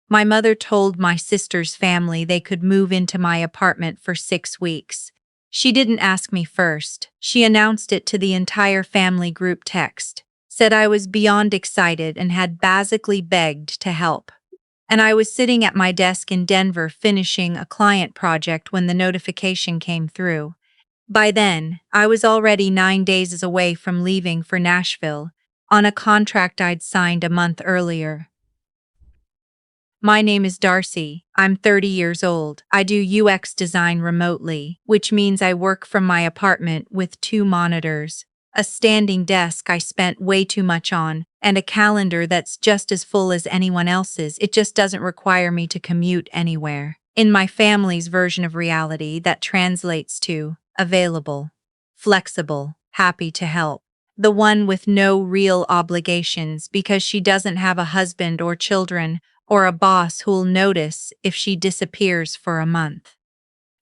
My mother told my sister's family they could move into my apartment for 6 weeks. She didn't ask me first. She announced it to the entire family group text, said I was beyond excited and had basically begged to help. And I was sitting at my desk in Denver finishing a client project when the notification came through. By then, I was already 9 days away from leaving for Nashville, on a contract I'd signed a month earlier. My name is Darcy. I'm 30 years old. I do UX design remotely, which means I work from my apartment with 2 monitors, a standing desk I spent way too much on, and a calendar that's just as full as anyone else's. It just doesn't require me to commute anywhere. In my family's version of reality, that translates to available, flexible, happy to help. The one with no real obligations because she doesn't have a husband or children or a boss who'll notice if she disappears for a month.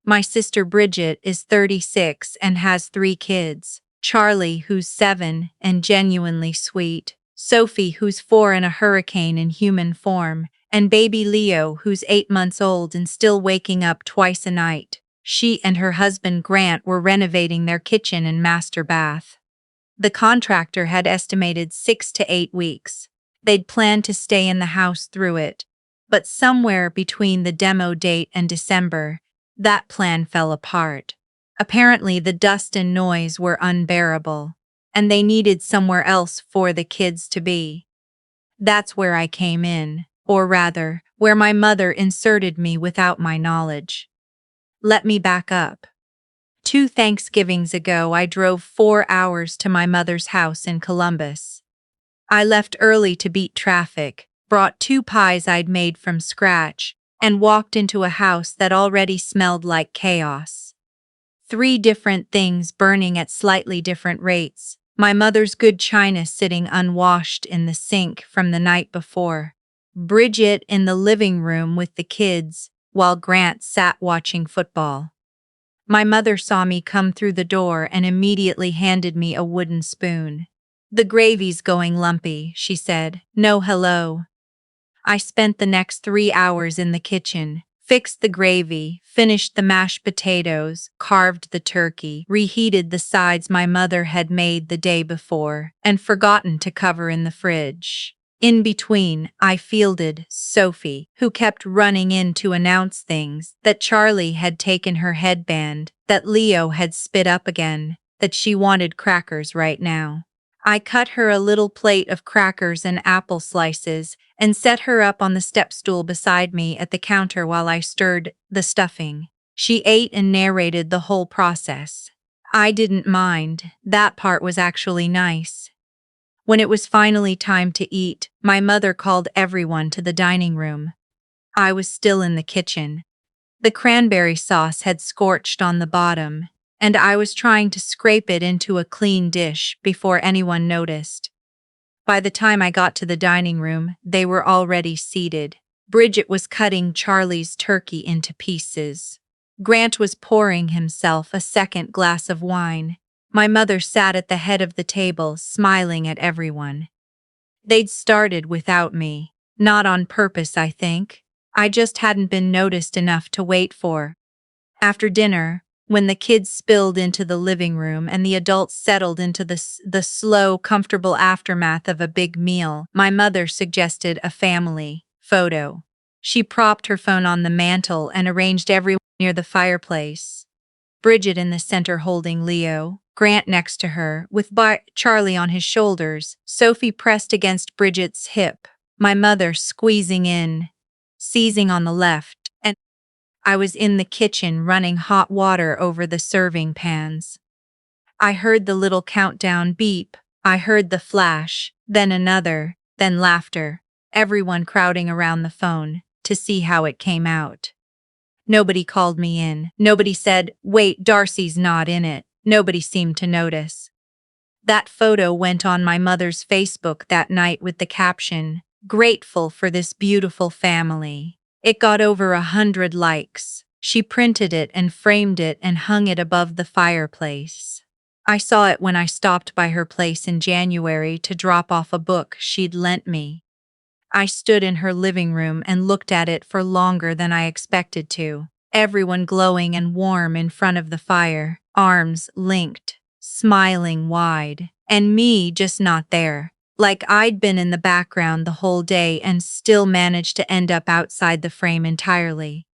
My sister Bridget is 36 and has 3 kids. Charlie, who's 7 and genuinely sweet, Sophie, who's 4 and a hurricane in human form, and baby Leo, who's 8 months old and still waking up twice a night. She and her husband Grant were renovating their kitchen and master bath. The contractor had estimated 6 to 8 weeks. They'd planned to stay in the house through it, but somewhere between the demo date and December, that plan fell apart. Apparently, the dust and noise were unbearable, and they needed somewhere else for the kids to be. That's where I came in, or rather, where my mother inserted me without my knowledge. Let me back up. 2 Thanksgivings ago, I drove 4 hours to my mother's house in Columbus. I left early to beat traffic, brought 2 pies I'd made from scratch, and walked into a house that already smelled like chaos. 3 different things burning at slightly different rates. My mother's good china sitting unwashed in the sink from the night before. Bridget in the living room with the kids, while Grant sat watching football. My mother saw me come through the door and immediately handed me a wooden spoon. "The gravy's going lumpy," she said. "No hello." I spent the next 3 hours in the kitchen, fixed the gravy, finished the mashed potatoes, carved the turkey, reheated the sides my mother had made the day before, and forgotten to cover in the fridge. In between, I fielded Sophie, who kept running in to announce things, that Charlie had taken her headband, that Leo had spit up again, that she wanted crackers right now. I cut her a little plate of crackers and apple slices and set her up on the step stool beside me at the counter while I stirred the stuffing. She ate and narrated the whole process. I didn't mind. That part was actually nice. When it was finally time to eat, my mother called everyone to the dining room. I was still in the kitchen. The cranberry sauce had scorched on the bottom, and I was trying to scrape it into a clean dish before anyone noticed. By the time I got to the dining room, they were already seated. Bridget was cutting Charlie's turkey into pieces. Grant was pouring himself a second glass of wine. My mother sat at the head of the table, smiling at everyone. They'd started without me. Not on purpose, I think. I just hadn't been noticed enough to wait for. After dinner, when the kids spilled into the living room and the adults settled into the slow, comfortable aftermath of a big meal, my mother suggested a family photo. She propped her phone on the mantel and arranged everyone near the fireplace. Bridget in the center holding Leo, Grant next to her, with Charlie on his shoulders, Sophie pressed against Bridget's hip, my mother squeezing in, seizing on the left, and I was in the kitchen running hot water over the serving pans. I heard the little countdown beep, I heard the flash, then another, then laughter, everyone crowding around the phone to see how it came out. Nobody called me in. Nobody said, "Wait, Darcy's not in it." Nobody seemed to notice. That photo went on my mother's Facebook that night with the caption, "Grateful for this beautiful family." It got over 100 likes. She printed it and framed it and hung it above the fireplace. I saw it when I stopped by her place in January to drop off a book she'd lent me. I stood in her living room and looked at it for longer than I expected to. Everyone glowing and warm in front of the fire, arms linked, smiling wide, and me just not there. Like I'd been in the background the whole day and still managed to end up outside the frame entirely.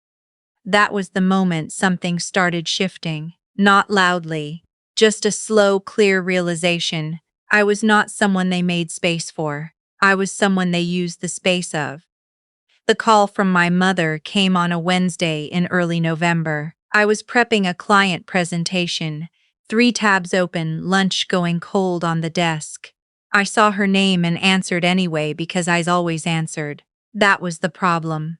That was the moment something started shifting, not loudly, just a slow, clear realization. I was not someone they made space for. I was someone they used the space of. The call from my mother came on a Wednesday in early November. I was prepping a client presentation, 3 tabs open, lunch going cold on the desk. I saw her name and answered anyway because I's always answered. That was the problem.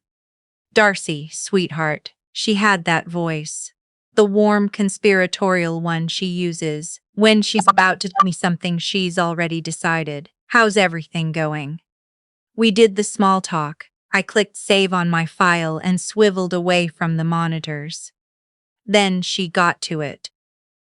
Darcy, sweetheart. She had that voice. The warm, conspiratorial one she uses when she's about to tell me something she's already decided. How's everything going? We did the small talk. I clicked save on my file and swiveled away from the monitors. Then she got to it.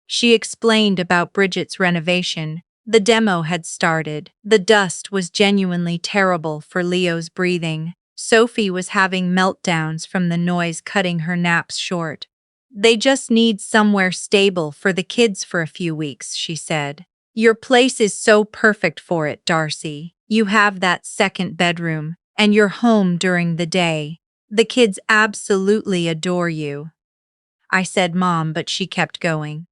She explained about Bridget's renovation. The demo had started. The dust was genuinely terrible for Leo's breathing. Sophie was having meltdowns from the noise cutting her naps short. They just need somewhere stable for the kids for a few weeks, she said. Your place is so perfect for it, Darcy. You have that second bedroom, and you're home during the day. The kids absolutely adore you. I said, Mom, but she kept going.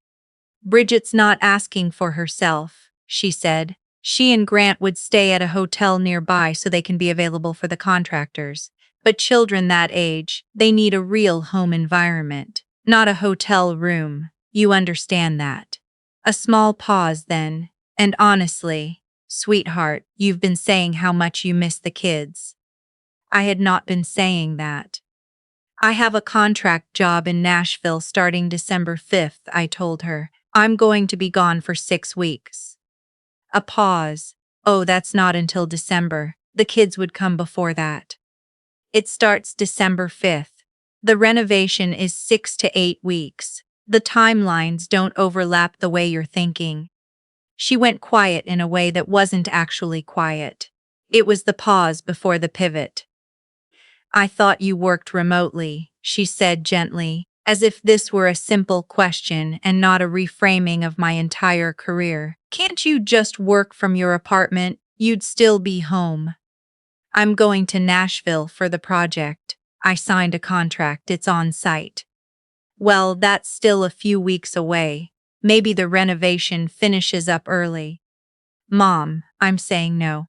Bridget's not asking for herself, she said. She and Grant would stay at a hotel nearby so they can be available for the contractors. But children that age, they need a real home environment, not a hotel room. You understand that. A small pause then, and honestly, sweetheart, you've been saying how much you miss the kids. I had not been saying that. I have a contract job in Nashville starting December 5th, I told her. I'm going to be gone for 6 weeks. A pause. Oh, that's not until December. The kids would come before that. It starts December 5th. The renovation is 6 to 8 weeks. The timelines don't overlap the way you're thinking. She went quiet in a way that wasn't actually quiet. It was the pause before the pivot. I thought you worked remotely, she said gently, as if this were a simple question and not a reframing of my entire career. Can't you just work from your apartment? You'd still be home. I'm going to Nashville for the project. I signed a contract, it's on site. Well, that's still a few weeks away. Maybe the renovation finishes up early. Mom, I'm saying no.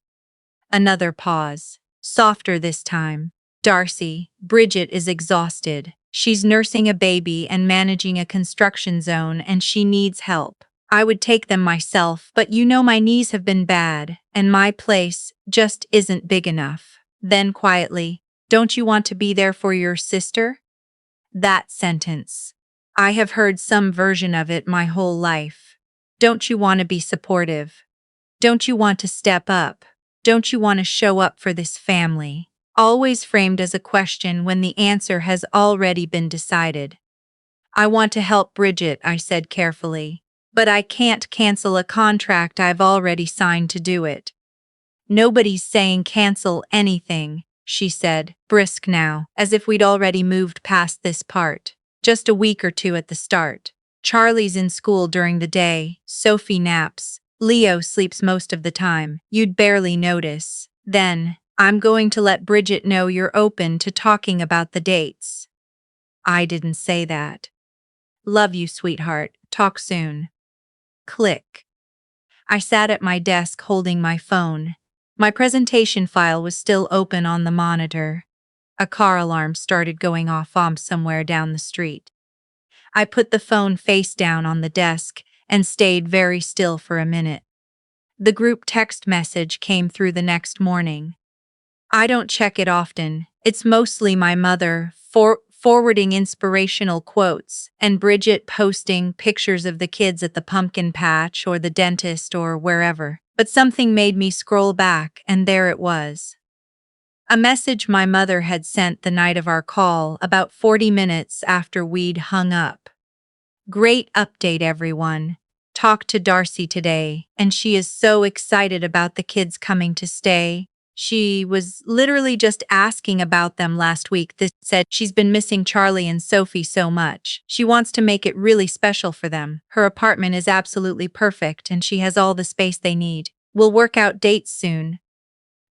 Another pause. Softer this time. Darcy, Bridget is exhausted. She's nursing a baby and managing a construction zone and she needs help. I would take them myself, but you know my knees have been bad, and my place just isn't big enough. Then quietly, don't you want to be there for your sister? That sentence. I have heard some version of it my whole life. Don't you want to be supportive? Don't you want to step up? Don't you want to show up for this family? Always framed as a question when the answer has already been decided. I want to help Bridget, I said carefully. But I can't cancel a contract I've already signed to do it. Nobody's saying cancel anything, she said, brisk now, as if we'd already moved past this part. Just a week or two at the start. Charlie's in school during the day, Sophie naps, Leo sleeps most of the time. You'd barely notice. Then, I'm going to let Bridget know you're open to talking about the dates. I didn't say that. Love you, sweetheart. Talk soon. Click. I sat at my desk holding my phone. My presentation file was still open on the monitor. A car alarm started going off somewhere down the street. I put the phone face down on the desk and stayed very still for a minute. The group text message came through the next morning. I don't check it often. It's mostly my mother forwarding inspirational quotes and Bridget posting pictures of the kids at the pumpkin patch or the dentist or wherever. But something made me scroll back, and there it was. A message my mother had sent the night of our call, about 40 minutes after we'd hung up. Great update, everyone. Talked to Darcy today, and she is so excited about the kids coming to stay. She was literally just asking about them last week. This said she's been missing Charlie and Sophie so much. She wants to make it really special for them. Her apartment is absolutely perfect and she has all the space they need. We'll work out dates soon.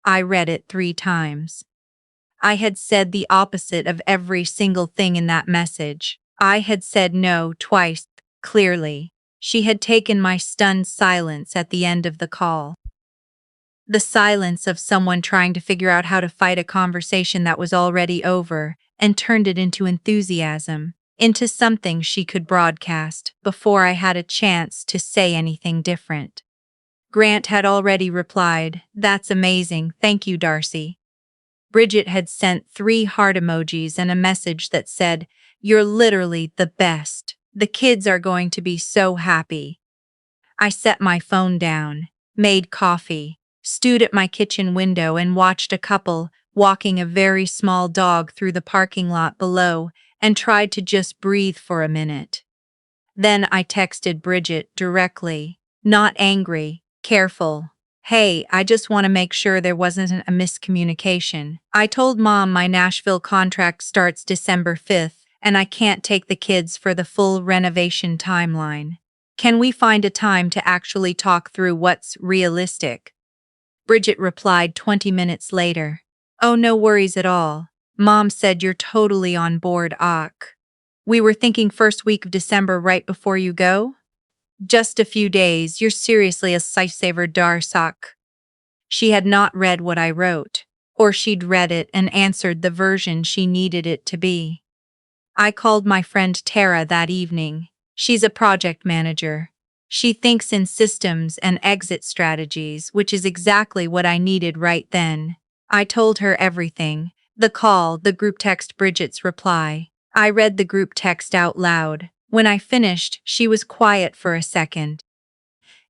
I read it 3 times. I had said the opposite of every single thing in that message. I had said no twice, clearly. She had taken my stunned silence at the end of the call. The silence of someone trying to figure out how to fight a conversation that was already over and turned it into enthusiasm, into something she could broadcast before I had a chance to say anything different. Grant had already replied, "That's amazing, thank you, Darcy." Bridget had sent 3 heart emojis and a message that said, "You're literally the best. The kids are going to be so happy." I set my phone down, made coffee, stood at my kitchen window and watched a couple walking a very small dog through the parking lot below and tried to just breathe for a minute. Then I texted Bridget directly, not angry, careful. "Hey, I just want to make sure there wasn't a miscommunication. I told Mom my Nashville contract starts December 5th and I can't take the kids for the full renovation timeline. Can we find a time to actually talk through what's realistic?" Bridget replied 20 minutes later, "Oh, no worries at all. Mom said you're totally on board, Ak. We were thinking first week of December right before you go? Just a few days, you're seriously a lifesaver, Darcy." She had not read what I wrote, or she'd read it and answered the version she needed it to be. I called my friend Tara that evening. She's a project manager. She thinks in systems and exit strategies, which is exactly what I needed right then. I told her everything. The call, the group text, Bridget's reply. I read the group text out loud. When I finished, she was quiet for a second.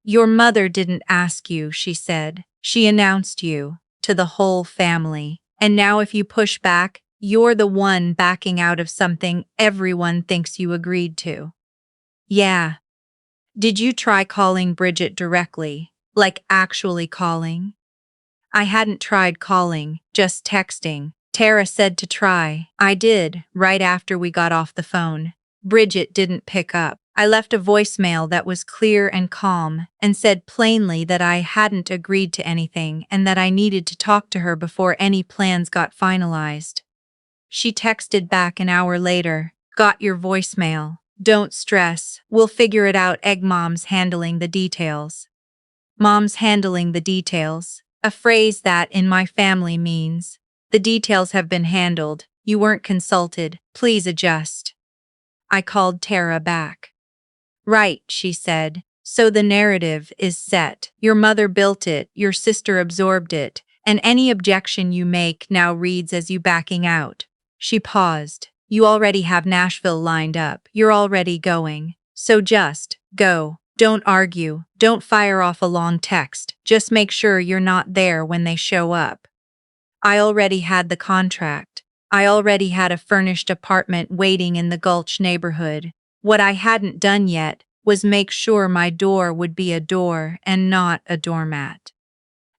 "Your mother didn't ask you," she said. "She announced you to the whole family. And now if you push back, you're the one backing out of something everyone thinks you agreed to." Yeah. Did you try calling Bridget directly, like actually calling? I hadn't tried calling, just texting. Tara said to try. I did, right after we got off the phone. Bridget didn't pick up. I left a voicemail that was clear and calm and said plainly that I hadn't agreed to anything and that I needed to talk to her before any plans got finalized. She texted back an hour later, "Got your voicemail. Don't stress, we'll figure it out. Mom's handling the details." Mom's handling the details, a phrase that in my family means, the details have been handled, you weren't consulted, please adjust. I called Tara back. "Right," she said, "so the narrative is set. Your mother built it, your sister absorbed it, and any objection you make now reads as you backing out." She paused. "You already have Nashville lined up. You're already going. So just go. Don't argue. Don't fire off a long text. Just make sure you're not there when they show up." I already had the contract. I already had a furnished apartment waiting in the Gulch neighborhood. What I hadn't done yet was make sure my door would be a door and not a doormat.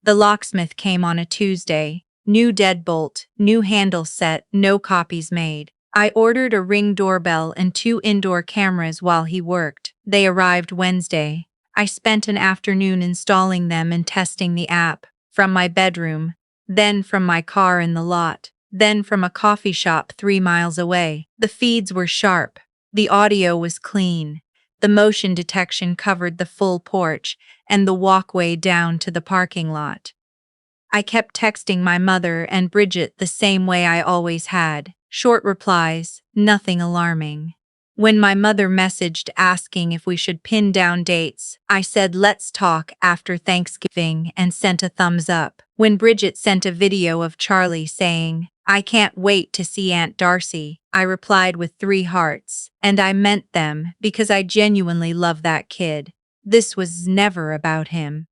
The locksmith came on a Tuesday. New deadbolt, new handle set, no copies made. I ordered a Ring doorbell and 2 indoor cameras while he worked. They arrived Wednesday. I spent an afternoon installing them and testing the app, from my bedroom, then from my car in the lot, then from a coffee shop 3 miles away. The feeds were sharp. The audio was clean. The motion detection covered the full porch and the walkway down to the parking lot. I kept texting my mother and Bridget the same way I always had. Short replies, nothing alarming. When my mother messaged asking if we should pin down dates, I said let's talk after Thanksgiving and sent a thumbs up. When Bridget sent a video of Charlie saying, "I can't wait to see Aunt Darcy," I replied with 3 hearts, and I meant them because I genuinely love that kid. This was never about him.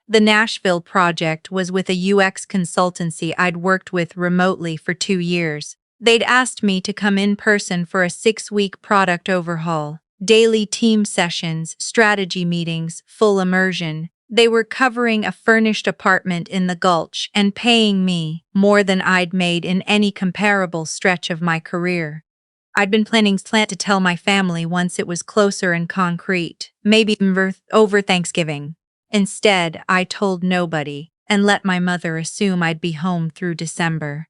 The Nashville project was with a UX consultancy I'd worked with remotely for 2 years. They'd asked me to come in person for a 6-week product overhaul, daily team sessions, strategy meetings, full immersion. They were covering a furnished apartment in the Gulch and paying me more than I'd made in any comparable stretch of my career. I'd been planning to tell my family once it was closer and concrete, maybe over Thanksgiving. Instead, I told nobody and let my mother assume I'd be home through December.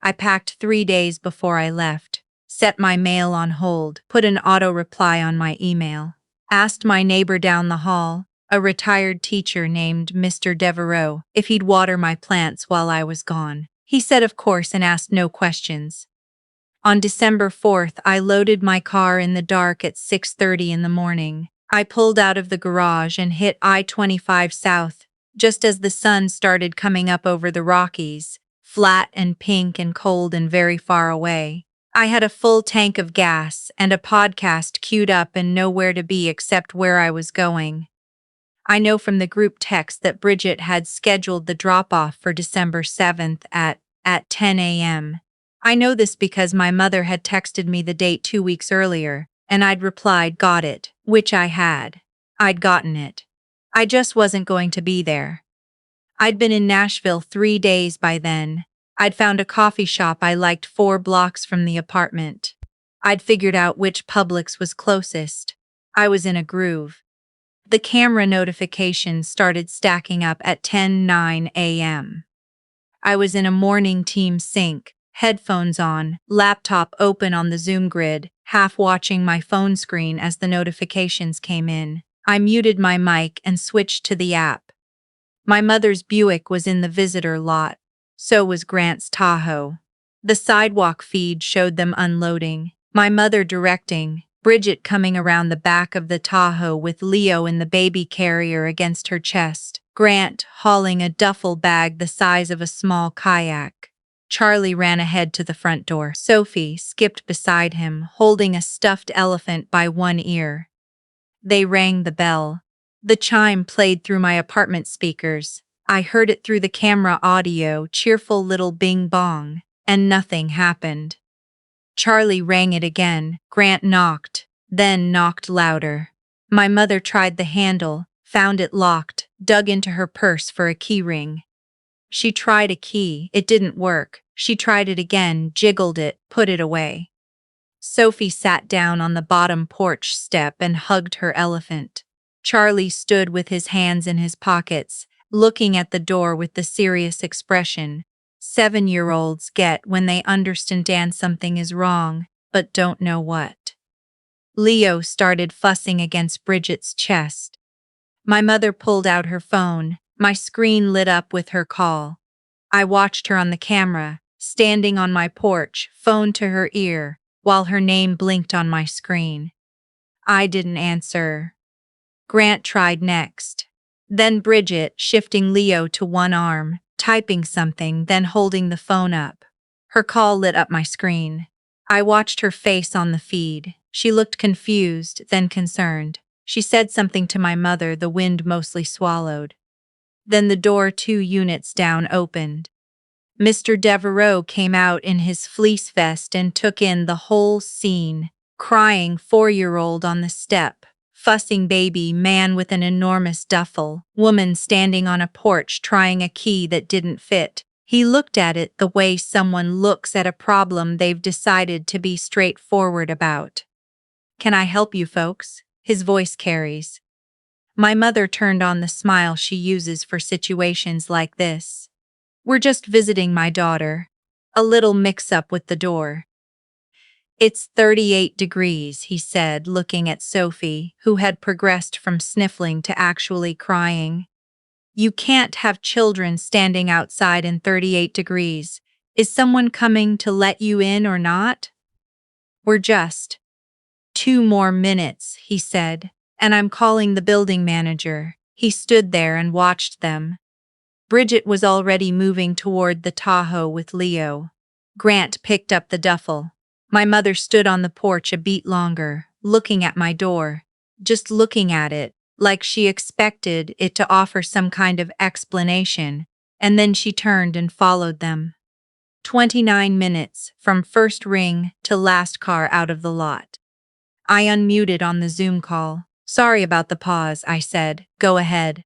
I packed 3 days before I left, set my mail on hold, put an auto reply on my email, asked my neighbor down the hall, a retired teacher named Mr. Devereaux, if he'd water my plants while I was gone. He said of course and asked no questions. On December 4th, I loaded my car in the dark at 6:30 in the morning. I pulled out of the garage and hit I-25 south, just as the sun started coming up over the Rockies, flat and pink and cold and very far away. I had a full tank of gas and a podcast queued up and nowhere to be except where I was going. I know from the group text that Bridget had scheduled the drop-off for December 7th at 10 a.m. I know this because my mother had texted me the date 2 weeks earlier, and I'd replied, "Got it," which I had. I'd gotten it. I just wasn't going to be there. I'd been in Nashville 3 days by then. I'd found a coffee shop I liked 4 blocks from the apartment. I'd figured out which Publix was closest. I was in a groove. The camera notifications started stacking up at 10:09 a.m. I was in a morning team sync, headphones on, laptop open on the Zoom grid, half watching my phone screen as the notifications came in. I muted my mic and switched to the app. My mother's Buick was in the visitor lot. So was Grant's Tahoe. The sidewalk feed showed them unloading, my mother directing, Bridget coming around the back of the Tahoe with Leo in the baby carrier against her chest, Grant hauling a duffel bag the size of a small kayak. Charlie ran ahead to the front door. Sophie skipped beside him, holding a stuffed elephant by one ear. They rang the bell. The chime played through my apartment speakers. I heard it through the camera audio, cheerful little bing-bong, and nothing happened. Charlie rang it again. Grant knocked, then knocked louder. My mother tried the handle, found it locked, dug into her purse for a key ring. She tried a key, it didn't work. She tried it again, jiggled it, put it away. Sophie sat down on the bottom porch step and hugged her elephant. Charlie stood with his hands in his pockets, looking at the door with the serious expression 7-year-olds get when they understand something is wrong, but don't know what. Leo started fussing against Bridget's chest. My mother pulled out her phone. My screen lit up with her call. I watched her on the camera, standing on my porch, phone to her ear, while her name blinked on my screen. I didn't answer. Grant tried next. Then Bridget, shifting Leo to one arm, typing something, then holding the phone up. Her call lit up my screen. I watched her face on the feed. She looked confused, then concerned. She said something to my mother the wind mostly swallowed. Then the door 2 units down opened. Mr. Devereaux came out in his fleece vest and took in the whole scene. Crying 4-year-old on the step, fussing baby, man with an enormous duffel, woman standing on a porch trying a key that didn't fit. He looked at it the way someone looks at a problem they've decided to be straightforward about. "Can I help you folks?" his voice carries. My mother turned on the smile she uses for situations like this. "We're just visiting my daughter." A little mix-up with the door. "It's 38 degrees, he said, looking at Sophie, who had progressed from sniffling to actually crying. "You can't have children standing outside in 38 degrees. Is someone coming to let you in or not?" "We're just 2 more minutes, he said, "and I'm calling the building manager." He stood there and watched them. Bridget was already moving toward the Tahoe with Leo. Grant picked up the duffel. My mother stood on the porch a beat longer, looking at my door, just looking at it, like she expected it to offer some kind of explanation, and then she turned and followed them. 29 minutes, from first ring to last car out of the lot. I unmuted on the Zoom call. "Sorry about the pause," I said. "Go ahead."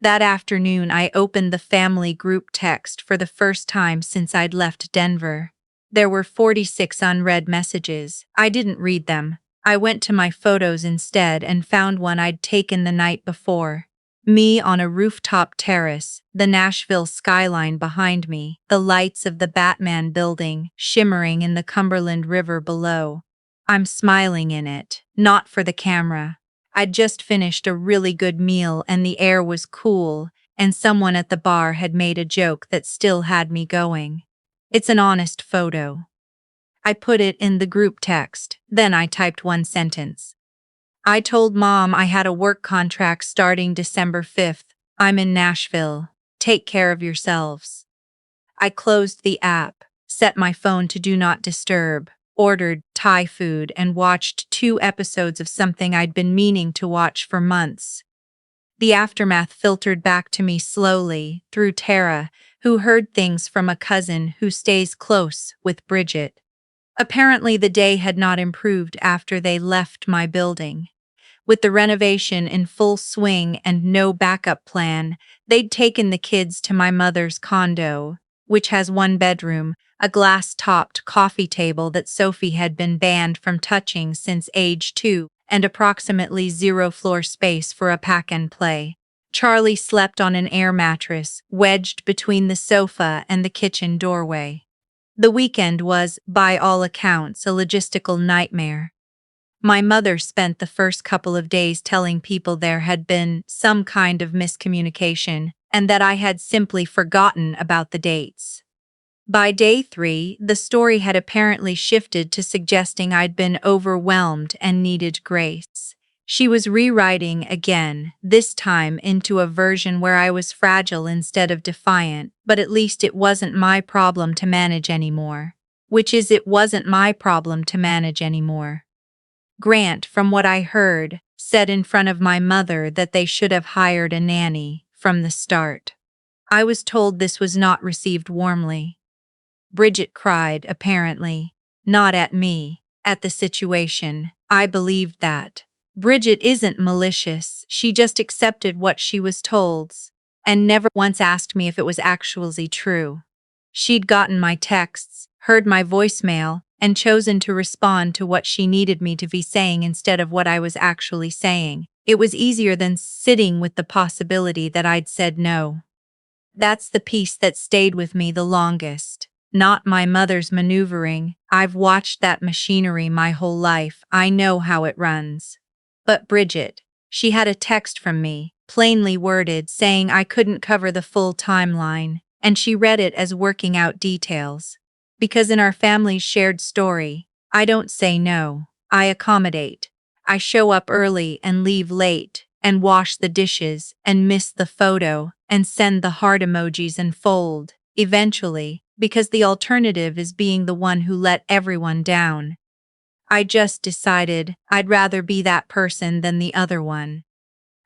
That afternoon, I opened the family group text for the first time since I'd left Denver. There were 46 unread messages. I didn't read them. I went to my photos instead and found one I'd taken the night before. Me on a rooftop terrace, the Nashville skyline behind me, the lights of the Batman building shimmering in the Cumberland River below. I'm smiling in it, not for the camera. I'd just finished a really good meal and the air was cool, and someone at the bar had made a joke that still had me going. It's an honest photo. I put it in the group text, then I typed one sentence. I told Mom I had a work contract starting December 5th. I'm in Nashville. Take care of yourselves. I closed the app, set my phone to Do Not Disturb, ordered Thai food, and watched 2 episodes of something I'd been meaning to watch for months. The aftermath filtered back to me slowly through Tara, who heard things from a cousin who stays close with Bridget. Apparently, the day had not improved after they left my building. With the renovation in full swing and no backup plan, they'd taken the kids to my mother's condo, which has 1 bedroom, a glass-topped coffee table that Sophie had been banned from touching since age 2, and approximately 0 floor space for a pack and play. Charlie slept on an air mattress, wedged between the sofa and the kitchen doorway. The weekend was, by all accounts, a logistical nightmare. My mother spent the first couple of days telling people there had been some kind of miscommunication and that I had simply forgotten about the dates. By day 3, the story had apparently shifted to suggesting I'd been overwhelmed and needed grace. She was rewriting again, this time into a version where I was fragile instead of defiant, but at least it wasn't my problem to manage anymore. It wasn't my problem to manage anymore. Grant, from what I heard, said in front of my mother that they should have hired a nanny from the start. I was told this was not received warmly. Bridget cried, apparently. Not at me, at the situation. I believed that. Bridget isn't malicious, she just accepted what she was told, and never once asked me if it was actually true. She'd gotten my texts, heard my voicemail, and chosen to respond to what she needed me to be saying instead of what I was actually saying. It was easier than sitting with the possibility that I'd said no. That's the piece that stayed with me the longest. Not my mother's maneuvering. I've watched that machinery my whole life. I know how it runs. But Bridget, she had a text from me, plainly worded, saying I couldn't cover the full timeline, and she read it as working out details. Because in our family's shared story, I don't say no, I accommodate. I show up early and leave late, and wash the dishes, and miss the photo, and send the heart emojis and fold, eventually, because the alternative is being the one who let everyone down. I just decided I'd rather be that person than the other one.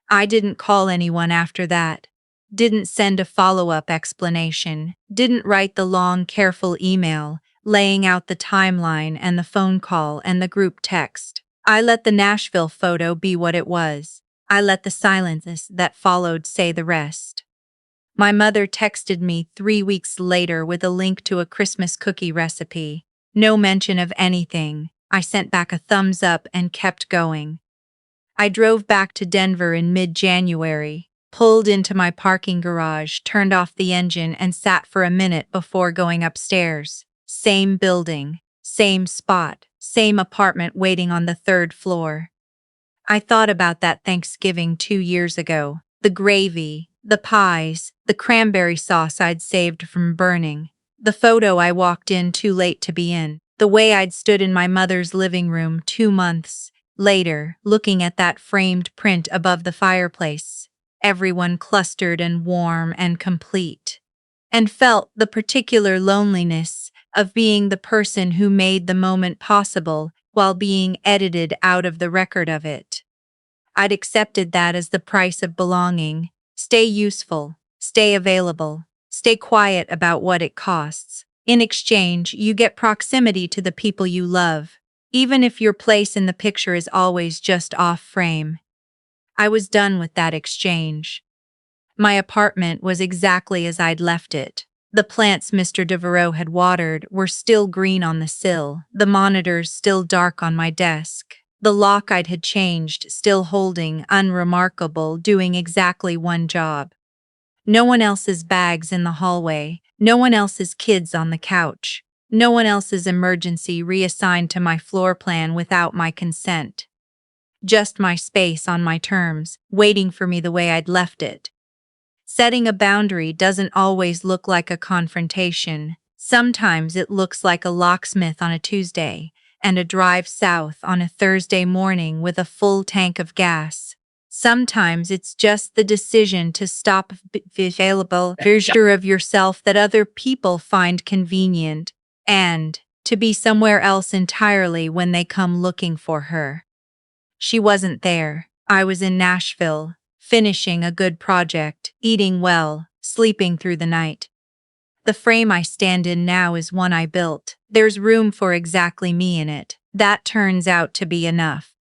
I didn't call anyone after that. Didn't send a follow-up explanation, didn't write the long, careful email, laying out the timeline and the phone call and the group text. I let the Nashville photo be what it was. I let the silences that followed say the rest. My mother texted me 3 weeks later with a link to a Christmas cookie recipe. No mention of anything. I sent back a thumbs up and kept going. I drove back to Denver in mid-January, pulled into my parking garage, turned off the engine, and sat for a minute before going upstairs. Same building, same spot, same apartment waiting on the 3rd floor. I thought about that Thanksgiving 2 years ago, the gravy, the pies, the cranberry sauce I'd saved from burning, the photo I walked in too late to be in, the way I'd stood in my mother's living room 2 months later, looking at that framed print above the fireplace, everyone clustered and warm and complete, and felt the particular loneliness of being the person who made the moment possible while being edited out of the record of it. I'd accepted that as the price of belonging. Stay useful, stay available, stay quiet about what it costs. In exchange, you get proximity to the people you love, even if your place in the picture is always just off frame. I was done with that exchange. My apartment was exactly as I'd left it. The plants Mr. Devereaux had watered were still green on the sill, the monitors still dark on my desk. The lock I'd had changed, still holding, unremarkable, doing exactly one job. No one else's bags in the hallway, no one else's kids on the couch, no one else's emergency reassigned to my floor plan without my consent. Just my space on my terms, waiting for me the way I'd left it. Setting a boundary doesn't always look like a confrontation. Sometimes it looks like a locksmith on a Tuesday and a drive south on a Thursday morning with a full tank of gas. Sometimes it's just the decision to stop available version of yourself that other people find convenient and to be somewhere else entirely when they come looking for her. She wasn't there. I was in Nashville, finishing a good project, eating well, sleeping through the night. The frame I stand in now is one I built. There's room for exactly me in it. That turns out to be enough.